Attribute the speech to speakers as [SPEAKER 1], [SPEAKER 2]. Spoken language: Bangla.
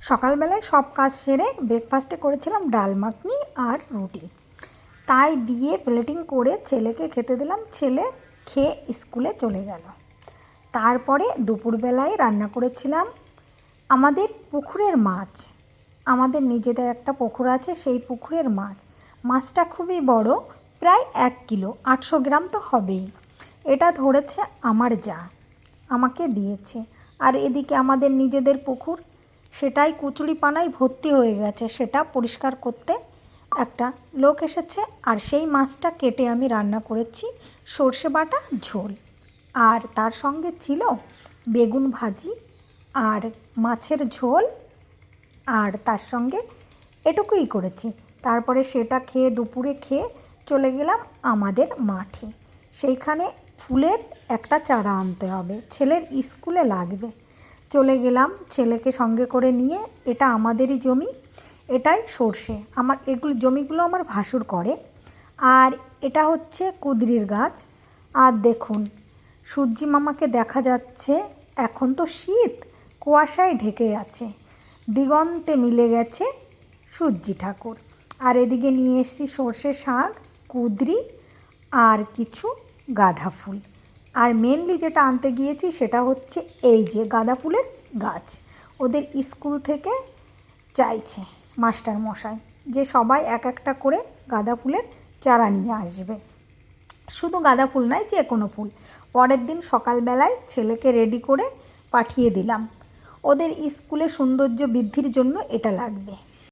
[SPEAKER 1] সকালবেলায় সব কাজ সেরে ব্রেকফাস্টে করেছিলাম ডাল মাখনি আর রুটি। তাই দিয়ে প্লেটিং করে ছেলেকে খেতে দিলাম। ছেলে খেয়ে স্কুলে চলে গেল। তারপরে দুপুরবেলায় রান্না করেছিলাম আমাদের পুকুরের মাছ। আমাদের নিজেদের একটা পুকুর আছে, সেই পুকুরের মাছ। মাছটা খুবই বড়, প্রায় 1 কিলো, 800 গ্রাম তো হবেই। এটা ধরেছে আমার যা, আমাকে দিয়েছে। আর এদিকে আমাদের নিজেদের পুকুর, সেটাই কুচুরিপানায় ভর্তি হয়ে গেছে। সেটা পরিষ্কার করতে একটা লোক এসেছে। আর সেই মাছটা কেটে আমি রান্না করেছি সর্ষে বাটা ঝোল। আর তার সঙ্গে ছিল বেগুন ভাজি আর মাছের ঝোল, আর তার সঙ্গে এটুকুই করেছি। তারপরে সেটা খেয়ে দুপুরে খেয়ে চলে গেলাম আমাদের মাঠে। সেইখানে ফুলের একটা চারা আনতে হবে, ছেলের স্কুলে লাগবে। চলে গেলাম ছেলেকে সঙ্গে করে নিয়ে। এটা আমাদেরই জমি, এটাই সর্ষে। এগুলো জমিগুলো আমার ভাসুর করে। আর এটা হচ্ছে কুঁদরির গাছ। আর দেখুন সূর্যি মামাকে দেখা যাচ্ছে। এখন তো শীত, কুয়াশায় ঢেকে আছে, দিগন্তে মিলে গেছে সূর্যি ঠাকুর। আর এদিকে নিয়ে এসেছি সর্ষে শাক, কুঁদরি আর কিছু গাঁদা ফুল। আর মেনলি যেটা আনতে গিয়েছি সেটা হচ্ছে এই যে গাঁদা ফুলের গাছ। ওদের স্কুল থেকে চাইছে মাস্টার মশাই যে সবাই এক একটা করে গাঁদা ফুলের চারা নিয়ে আসবে। শুধু গাঁদা ফুল নয়, যে কোনো ফুল। পরের দিন সকালবেলায় ছেলেকে রেডি করে পাঠিয়ে দিলাম। ওদের স্কুলে সৌন্দর্য বৃদ্ধির জন্য এটা লাগবে।